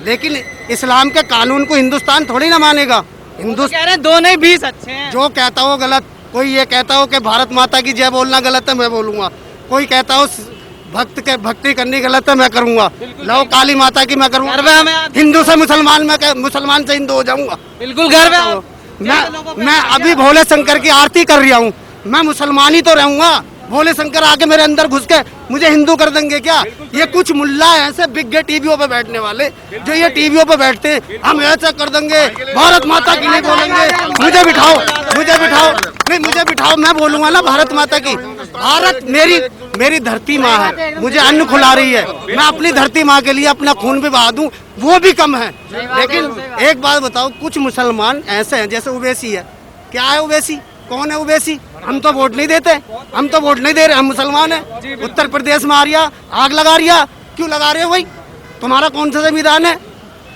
लेकिन इस्लाम के कानून को हिंदुस्तान थोड़ी ना मानेगा। कह रहे हैं दोनों ही बीस अच्छे हैं। जो कहता हो गलत, कोई ये कहता हो कि भारत माता की जय बोलना गलत है, मैं बोलूंगा। कोई कहता हो भक्ति करनी गलत है, मैं करूंगा। लो काली माता की मैं करूंगा। हिंदू से मुसलमान, मैं मुसलमान से हिंदू हो जाऊंगा। बिल्कुल गर्व है। मैं अभी भोले शंकर की आरती कर रहा हूँ, मैं मुसलमान ही तो रहूंगा। भोले शंकर आके मेरे अंदर घुस के मुझे हिंदू कर देंगे क्या? ये कुछ मुल्ला ऐसे बिग गे टीवियों पे बैठने वाले, जो ये टीवियों पे बैठते हैं, हम ऐसा कर देंगे, भारत माता की नहीं बोलेंगे। मुझे बिठाओ नहीं, मुझे बिठाओ, मैं बोलूंगा ना भारत माता की। भारत मेरी धरती माँ है, मुझे अन्न खिला रही है। मैं अपनी धरती माँ के लिए अपना खून भी बहा दूं, वो भी कम है। लेकिन एक बात बताओ, कुछ मुसलमान ऐसे हैं जैसे ओवैसी है। क्या है ओवैसी? कौन है ओवैसी? हम तो वोट नहीं देते, हम तो वोट नहीं दे रहे, हम मुसलमान हैं। उत्तर प्रदेश में आ रिया, आग लगा रिया, क्यों लगा रहे हो भाई? तुम्हारा कौन सा संविधान है?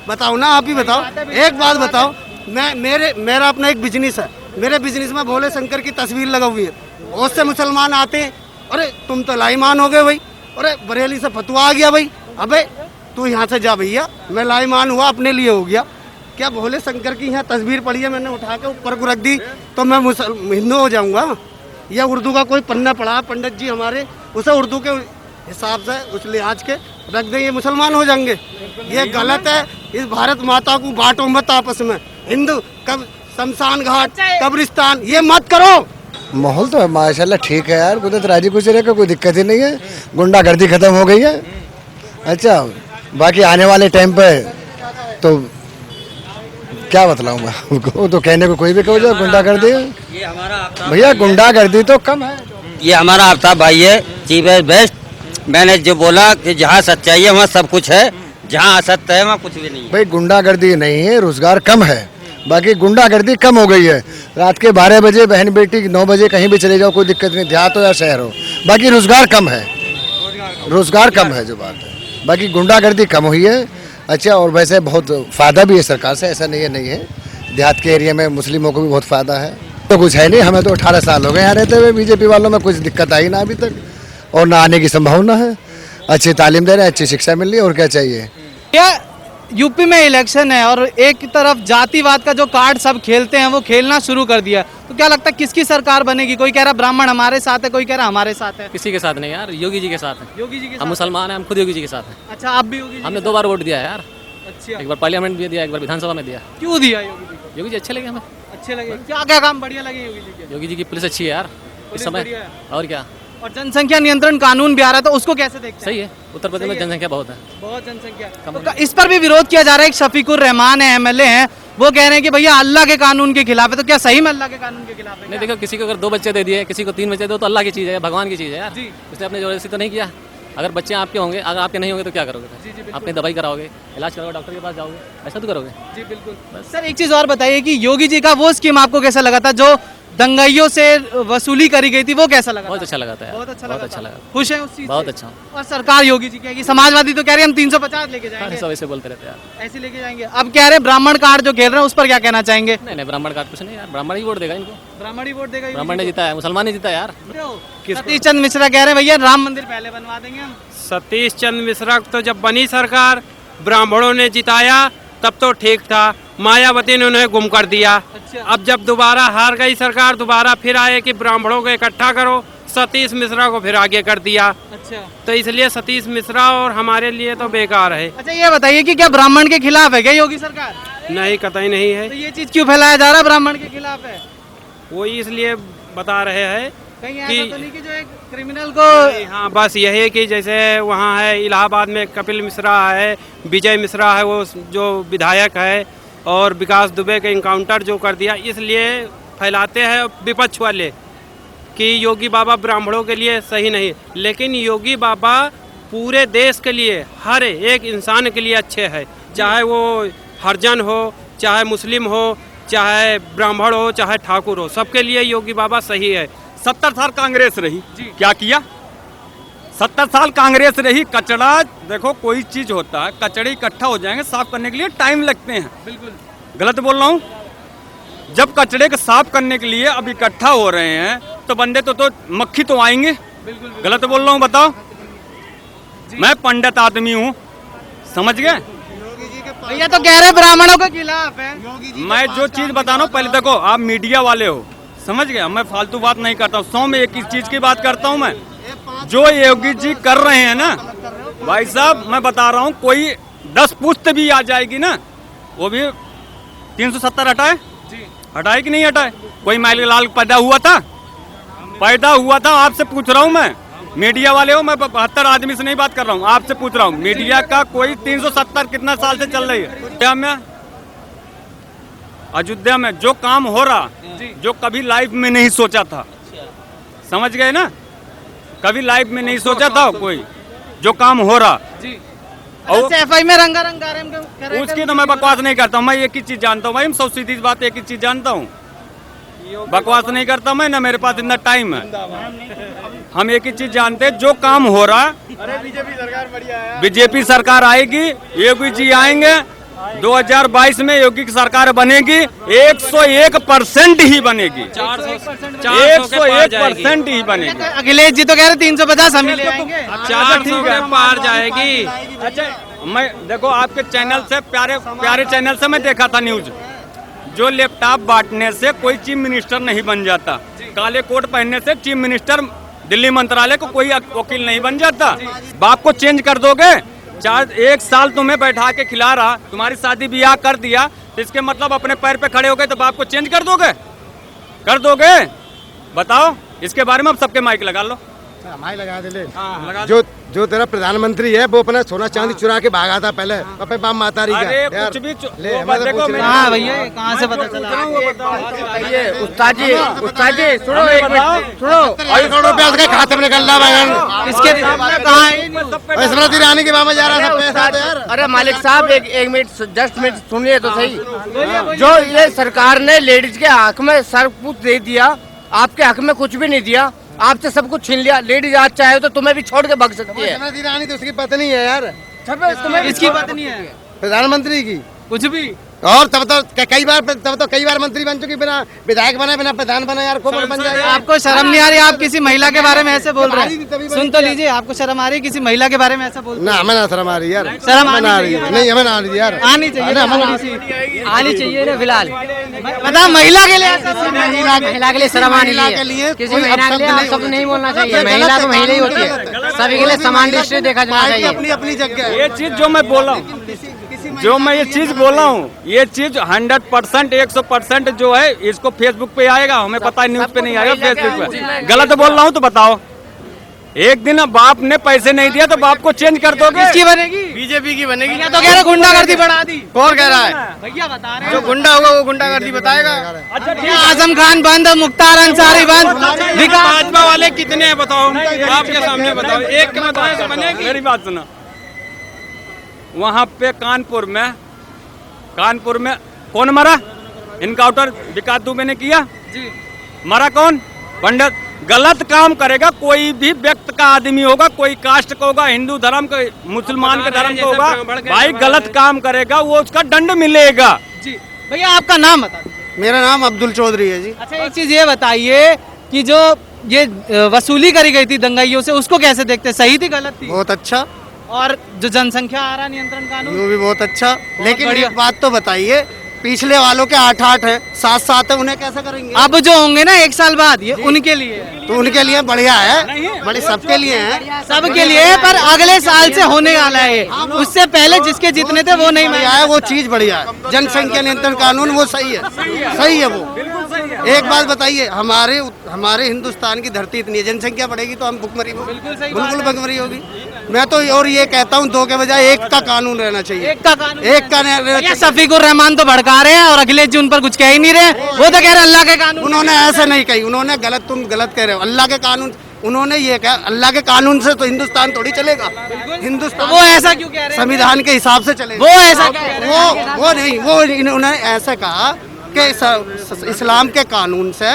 बताओ ना, आप ही बताओ। एक बात बताओ, मेरा अपना एक बिजनेस है, मेरे बिजनेस में भोले शंकर की तस्वीर लगा हुई है। बहुत से मुसलमान आते हैं, अरे तुम तो लाईमान हो गए भाई, अरे बरेली से फतवा आ गया भाई। अबे तू यहाँ से जा भैया, मैं लाईमान हुआ, अपने लिए हो गया। क्या भोले शंकर की यहाँ तस्वीर पड़ी है, मैंने उठा के ऊपर को रख दी तो मैं हिंदू हो जाऊंगा? या उर्दू का कोई पन्ना पढ़ा पंडित जी हमारे, उसे उर्दू के हिसाब से उस लिहाज के रख दें, ये मुसलमान हो जाएंगे? ये गलत है। इस भारत माता को बांटो मत आपस में। हिंदू कब शमशान घाट, कब्रिस्तान, ये मत करो। माहौल तो माशाल्लाह ठीक है यार, कुदरत राजी खुशी रहे, कोई दिक्कत ही नहीं है। गुंडागर्दी खत्म हो गई है। अच्छा, बाकी आने वाले टाइम पे तो क्या बतलाऊं मैं उनको, तो कहने को कोई भी कहो जाए गुंडागर्दी। भैया गुंडागर्दी तो कम है। ये हमारा आफ्ताब भाई है, चीफ है बेस्ट। मैंने जो बोला कि जहाँ सच्चाई है वहाँ सब कुछ है, जहाँ असत्य है वहाँ कुछ भी नहीं है। भाई गुंडागर्दी नहीं है, रोजगार कम है। बाकी गुंडागर्दी कम हो गई है। रात के 12 बजे बहन बेटी 9 बजे कहीं भी चले जाओ, कोई दिक्कत नहीं, देहात हो या शहर हो। बाकी रोजगार कम है, रोजगार कम है जो बात है। बाकी गुंडागर्दी कम हुई है। अच्छा, और वैसे बहुत फ़ायदा भी है सरकार से, ऐसा नहीं है। देहात के एरिया में मुस्लिमों को भी बहुत फ़ायदा है। तो कुछ है नहीं, हमें तो 18 साल हो गए यहाँ रहते हुए, बीजेपी वालों में कुछ दिक्कत आई ना अभी तक, और ना आने की संभावना है। अच्छी तालीम दे रहे हैं, अच्छी शिक्षा मिल रही है, और क्या चाहिए। क्या यूपी में इलेक्शन है और एक तरफ जातिवाद का जो कार्ड सब खेलते हैं वो खेलना शुरू कर दिया, तो क्या लगता है किसकी सरकार बनेगी? कोई कह रहा ब्राह्मण हमारे साथ है, कोई कह रहा हमारे साथ है। किसी के साथ नहीं यार, योगी जी के साथ है। योगी जी के हम मुसलमान हैं, हम खुद योगी जी के साथ हैं। अच्छा, आप भी योगी जी? हमने 2 बार वोट दिया है यार। अच्छा, एक बार पार्लियामेंट में दिया, एक बार विधानसभा में दिया। क्यों दिया योगी जी को? योगी जी अच्छे लगे हमें। अच्छे लगे? क्या क्या काम बढ़िया लगे योगी जी के? योगी जी की पुलिस अच्छी है यार इस समय, बढ़िया है। और क्या। और जनसंख्या नियंत्रण कानून भी आ रहा था, उसको कैसे देखते हैं? सही है, उत्तर प्रदेश में जनसंख्या बहुत है। बहुत जनसंख्या तो इस पर भी विरोध किया जा रहा है। एक शफीकुर रहमान है, एमएलए हैं, वो कह रहे हैं कि भैया अल्लाह के कानून के खिलाफ है। तो क्या सही में अल्लाह के कानून के खिलाफ है? नहीं, देखो किसी को अगर 2 बच्चे दे दिए, किसी को 3 बच्चे दो, तो अल्लाह की चीज़ है, भगवान की चीज़ है यार। उसने अपने जबरदस्ती तो नहीं किया। अगर बच्चे आपके होंगे, अगर आपके नहीं होंगे तो क्या करोगे? अपनी दवाई कराओगे, इलाज कराओगे, डॉक्टर के पास जाओगे, ऐसा तो करोगे। जी बिल्कुल। सर एक चीज़ और बताइए कि योगी जी का वो स्कीम आपको कैसा लगा था जो दंगाइयों से वसूली करी गई थी, वो कैसा लगा? बहुत अच्छा लगा था यार, बहुत अच्छा लगा। खुश है उस चीज बहुत से? अच्छा। और सरकार योगी जी कहेगी, समाजवादी तो कह रहे हैं हम 350 लेके जाएंगे, सब ऐसे बोलते रहते हैं यार, ऐसे लेके जाएंगे। अब कह रहे हैं ब्राह्मण कार्ड जो खेल रहे हैं उस पर क्या कहना चाहेंगे? नहीं, ब्राह्मण कार्ड कुछ नहीं यार, ब्राह्मण ही वोट देगा इनको। ब्राह्मण ही वोट देगा? ब्राह्मण ने जीता है, मुसलमान ने जीता है यार। सतीश चंद्र मिश्रा कह रहे हैं भैया राम मंदिर पहले बनवा देंगे हम। सतीश चंद्र मिश्रा तो जब बनी सरकार ब्राह्मणों ने जिताया तब तो ठीक था, मायावती ने उन्हें गुम कर दिया। अच्छा। अब जब दोबारा हार गई सरकार, दोबारा फिर आए कि ब्राह्मणों को इकट्ठा करो, सतीश मिश्रा को फिर आगे कर दिया। अच्छा, तो इसलिए सतीश मिश्रा और हमारे लिए तो बेकार है। अच्छा ये बताइए कि क्या ब्राह्मण के खिलाफ है क्या योगी सरकार? नहीं, कतई नहीं है। तो ये चीज क्यों फैलाया जा रहा है ब्राह्मण के खिलाफ है? वो इसलिए बता रहे हैं कहीं कि ऐसा तो नहीं कि जो एक क्रिमिनल को? हाँ, बस यही है कि जैसे वहाँ है इलाहाबाद में कपिल मिश्रा है, विजय मिश्रा है, वो जो विधायक है, और विकास दुबे का इनकाउंटर जो कर दिया, इसलिए फैलाते हैं विपक्ष वाले कि योगी बाबा ब्राह्मणों के लिए सही नहीं। लेकिन योगी बाबा पूरे देश के लिए, हर एक इंसान के लिए अच्छे हैं, चाहे वो हरिजन हो, चाहे मुस्लिम हो, चाहे ब्राह्मण हो, चाहे ठाकुर हो, सबके लिए योगी बाबा सही है। 70 साल कांग्रेस रही, क्या किया? 70 साल कांग्रेस रही। कचरा देखो, कोई चीज होता है, कचड़े इकट्ठा हो जाएंगे, साफ करने के लिए टाइम लगते हैं। बिल्कुल गलत बोल रहा हूँ? जब कचड़े को साफ करने के लिए अब इकट्ठा हो रहे हैं तो बंदे तो मक्खी तो आएंगे। बिल्कुल। गलत बोल रहा हूँ? बताओ। मैं पंडित आदमी हूँ, समझ गए? भैया तो कह रहे हैं ब्राह्मणों के खिलाफ है। मैं जो चीज बता रहा हूँ, पहले देखो, आप मीडिया वाले हो, समझ गए, मैं फालतू बात नहीं करता हूँ, 100 में एक ही चीज की बात करता हूँ। मैं जो योगी जी कर रहे हैं ना भाई साहब, मैं बता रहा हूँ, कोई 10 पुश्त भी आ जाएगी ना, वो भी 370 हटाए, हटाए कि नहीं हटाए? कोई माइल लाल पैदा हुआ था? आपसे पूछ रहा हूँ मैं, मीडिया वाले हो, मैं 72 आदमी से नहीं बात कर रहा हूँ, आपसे पूछ रहा हूँ। मीडिया का कोई 370 कितना साल से चल रही है? अयोध्या में जो काम हो रहा, जो कभी लाइफ में नहीं सोचा था, समझ गए ना, कभी लाइफ में नहीं सोचा था कोई, जो काम हो रहा। और सफाई में रंगारंग कार्यक्रम कर रहे हैं। उसकी तो मैं बकवास नहीं करता हूँ, मैं एक ही चीज जानता हूँ भाई, मैं 100 सीधी बात एक ही चीज जानता हूँ, बकवास नहीं करता मैं, ना मेरे पास इतना टाइम है। हम एक ही चीज जानते हैं, जो काम हो रहा, बीजेपी सरकार आएगी, योगी जी आएंगे, 2022 में योगी की सरकार बनेगी, 101% ही बनेगी, 101% ही बनेगी। अखिलेश जी तो कह रहे 350 हम ही ले आएंगे। 400 के पार जाएगी। अच्छा, मैं देखो आपके चैनल से, प्यारे चैनल से मैं देखा था न्यूज, जो लैपटॉप बांटने से कोई चीफ मिनिस्टर नहीं बन जाता, काले कोट पहनने से चीफ मिनिस्टर दिल्ली मंत्रालय को कोई वकील नहीं बन जाता। बाप को चेंज कर दोगे, 1 साल तुम्हें बैठा के खिला रहा, तुम्हारी शादी ब्याह कर दिया, तो इसके मतलब अपने पैर पे खड़े हो गए, तो बाप को चेंज कर दोगे? कर दोगे? बताओ, इसके बारे में अब सबके माइक लगा लो। हमारे लगा दे ले। लगा जो तेरा प्रधानमंत्री है वो अपना सोना चांदी चुरा के भागा था पहले, अपने बाप माता री अरे का कुछ भी देखो हाँ भैया, कहाँ से पता चला? उस्ताद जी सुनो, एक मिनट सुनो, 2 करोड़ रुपया उसके खाते में निकल रहा है, इसके कहाँ है? स्मृति ईरानी के बाबा जा रहा था पैसा तो यार। अरे मालिक साहब एक मिनट, जस्ट मिनट सुनिए तो सही। जो ये सरकार ने लेडीज के हक में सब कुछ दे दिया, आपके हक में कुछ भी नहीं दिया, आपसे सब कुछ छीन लिया। लेडीज आज चाहे तो तुम्हें भी छोड़ के भाग सकती है। स्मृति ईरानी तो उसकी पत्नी है यार, इसकी पत्नी है प्रधानमंत्री की, कुछ भी। और तब तो कई बार मंत्री बन चुकी, बिना विधायक बने, बिना प्रधान बने यार, कौन बन जाएगा? आपको शर्म नहीं आ रही? आप किसी महिला के बारे में ऐसे बोल रहे हैं? सुन तो लीजिए, आपको शर्म आ रही है किसी महिला के बारे में ऐसा बोल? ना हमें ना शर्म आ रही यार, शर्म हमें ना आ रही है, नहीं हमें ना आ रही है यार, आनी चाहिए, आनी चाहिए ना फिलहाल। बता, महिला के लिए ऐसा महिला के लिए शर्म आनी चाहिए, किसी महिला के लिए आप सब नहीं बोलना चाहिए। महिला तो महिला ही होती है, सभी के लिए समान दृष्टि देखा जाना चाहिए। अपनी अपनी जगह। ये चीज जो मैं बोला हूँ, ये चीज बोला हूँ, ये चीज 100% 100% जो है, इसको फेसबुक पे आएगा, हमें पता है न्यूज पे नहीं आएगा, फेसबुक पे। गलत बोल रहा हूँ तो बताओ, एक दिन बाप ने पैसे नहीं दिया तो बाप को चेंज कर दोगे? किसकी बनेगी? बीजेपी की बनेगी। तो कह रहे गुंडागर्दी बढ़ा दी। कौन कह रहा है? भैया बता रहे जो हैं। गुंडा होगा वो गुंडागर्दी बताएगा। आजम खान बंद, मुख्तार अंसारी बंद, विकास भाजपा वाले कितने हैं बताओ, आपके सामने बताओ, एक के बताए तो बनेगी। मेरी बात सुनो, वहाँ पे कानपुर में कौन मरा? इनकाउंटर विकास दुबे ने किया जी। मरा कौन? पंडित। गलत काम करेगा कोई भी व्यक्ति का आदमी होगा, कोई कास्ट का होगा, हिंदू धर्म का, मुसलमान के धर्म का होगा, भाई गलत काम करेगा वो उसका दंड मिलेगा जी। भैया आपका नाम बता दीजिए। मेरा नाम अब्दुल चौधरी है जी। अच्छा, एक चीज ये बताइए कि जो ये वसूली करी गई थी दंगाइयों से, उसको कैसे देखते? सही थी, गलत थी? बहुत अच्छा। और जो जनसंख्या आहार नियंत्रण कानून, वो भी बहुत अच्छा। लेकिन बढ़िया। एक बात तो बताइए, पिछले वालों के 8-8 है, 7-7 है, उन्हें कैसे करेंगे? अब जो होंगे ना 1 साल बाद, ये उनके लिए है। तो उनके लिए बढ़िया है, बड़े सबके लिए है, सबके लिए है, पर अगले साल से होने वाला है। उससे पहले जिसके जितने थे वो नहीं बढ़िया है, वो चीज बढ़िया है। जनसंख्या नियंत्रण कानून वो सही है, सही है वो। एक बात बताइए, हमारे हिंदुस्तान की धरती इतनी है, जनसंख्या बढ़ेगी तो हम भुखमरी होगी, बिल्कुल भुखमरी होगी। मैं तो और ये कहता हूँ, 2 के बजाय 1 का कानून रहना चाहिए। एक का कानून, एक का रहना भैया चाहिए। शफीकुर रहमान तो भड़का रहे हैं और अखिलेश जी उन पर कुछ कह ही नहीं रहे। वो तो कह रहे अल्लाह के कानून। उन्होंने ऐसा नहीं कही, उन्होंने गलत, तुम गलत कह रहे हो। अल्लाह के कानून, उन्होंने ये कहा, अल्लाह के कानून से तो हिंदुस्तान थोड़ी चलेगा। हिंदुस्तान वो ऐसा क्यों कह रहे हैं? संविधान के हिसाब से चलेगा। वो ऐसा कह रहे हैं? वो नहीं, वो इन्होंने ऐसा कहा कि इस्लाम के कानून से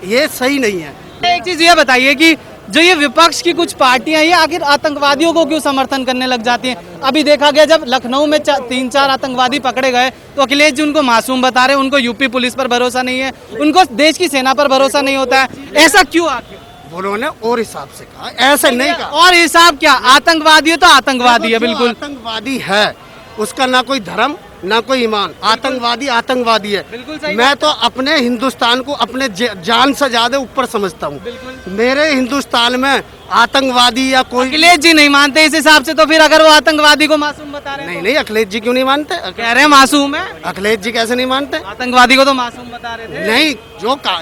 ये सही नहीं है। एक चीज ये बताइए कि जो ये विपक्ष की कुछ पार्टियां, ये आखिर आतंकवादियों को क्यों समर्थन करने लग जाती हैं? अभी देखा गया, जब लखनऊ में 3-4 आतंकवादी पकड़े गए तो अखिलेश जी उनको मासूम बता रहे हैं, उनको यूपी पुलिस पर भरोसा नहीं है, उनको देश की सेना पर भरोसा नहीं होता है। ऐसा क्यों आखिर? उन्होंने और हिसाब से कहा, ऐसे नहीं कहा। और हिसाब क्या? आतंकवादी है तो आतंकवादी है, बिल्कुल आतंकवादी है, उसका ना कोई धर्म ना कोई ईमान। आतंकवादी आतंकवादी है। बिल्कुल सही मैं तो अपने हिंदुस्तान को अपने जान से ज्यादा ऊपर समझता हूँ। मेरे हिंदुस्तान में आतंकवादी या कोई अखिलेश जी नहीं मानते इस हिसाब से, तो फिर अगर वो आतंकवादी को मासूम बता रहे हैं नहीं नहीं, अखिलेश जी क्यों नहीं मानते? कह रहे हैं मासूम है, अखिलेश जी कैसे नहीं मानते? आतंकवादी को तो मासूम बता रहे थे। नहीं,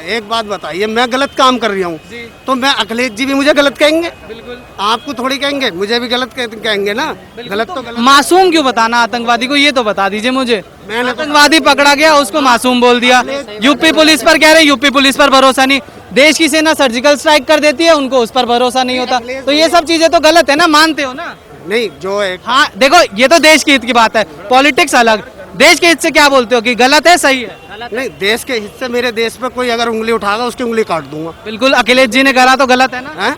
एक बात बताइए, मैं गलत काम कर रहा हूँ जी। तो मैं अखिलेश जी भी मुझे गलत कहेंगे? बिल्कुल। आपको थोड़ी कहेंगे, मुझे भी गलत कहेंगे ना। गलत तो गलत। मासूम क्यों बताना आतंकवादी को, ये तो बता दीजिए मुझे। मैंने तो- आतंकवादी पकड़ा गया, उसको मासूम बोल दिया। यूपी पुलिस पर कह रहे हैं यूपी पुलिस पर भरोसा नहीं, देश की सेना सर्जिकल स्ट्राइक कर देती है, उनको उस पर भरोसा नहीं होता। तो ये सब चीजें तो गलत है ना, मानते हो ना? नहीं, जो है हाँ देखो, ये तो देश के हित की बात है, पॉलिटिक्स अलग। देश के हित से क्या बोलते हो कि गलत है सही है? नहीं, देश के हिस्से मेरे देश पे कोई अगर उंगली उठाएगा उसकी उंगली काट दूंगा। बिल्कुल, अखिलेश जी ने करा तो गलत है ना? हैं?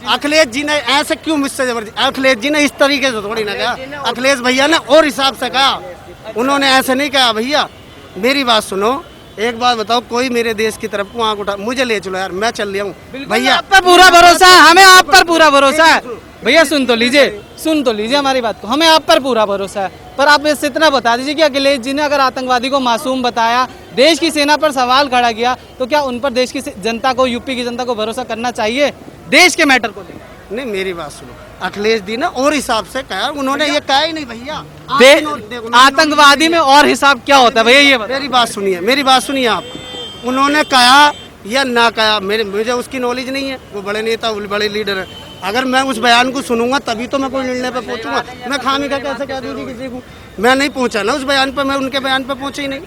अखिलेश जी ने ऐसे क्यों मुझसे जबरदस्ती? अखिलेश जी ने इस तरीके से थोड़ी ना कहा। अखिलेश भैया ने और हिसाब से कहा, उन्होंने ऐसे नहीं कहा। भैया मेरी बात सुनो, एक बात बताओ, कोई मेरे देश की तरफ को आंख उठा, मुझे ले चलो यार, मैं चल लिया हूँ। भैया आप पर पूरा भरोसा है, हमें आप पर पूरा भरोसा है। भैया सुन तो लीजिए हमारी बात को, हमें आप पर पूरा भरोसा है। पर आप इससे इतना बता दीजिए कि अखिलेश जी ने अगर आतंकवादी को मासूम बताया, देश की सेना पर सवाल खड़ा किया, तो क्या उन पर देश की जनता को, यूपी की जनता को भरोसा करना चाहिए देश के मैटर को लेकर? नहीं, मेरी बात सुनो, अखिलेश जी ने और हिसाब से कहा, उन्होंने ये कहा ही नहीं भैया। आतंकवादी में और हिसाब क्या होता है भैया, ये बताओ। मेरी बात सुनिए आप। उन्होंने कहा या ना कहा, मुझे उसकी नॉलेज नहीं है। वो बड़े नेता, वो बड़े लीडर है। अगर मैं उस बयान को सुनूंगा तभी तो मैं कोई निर्णय पे पहुंचूंगा। मैं खामी का कैसे कह दूंगी किसी को? मैं नहीं पहुंचा ना उस बयान पे, मैं उनके बयान पे पहुंचा ही नहीं।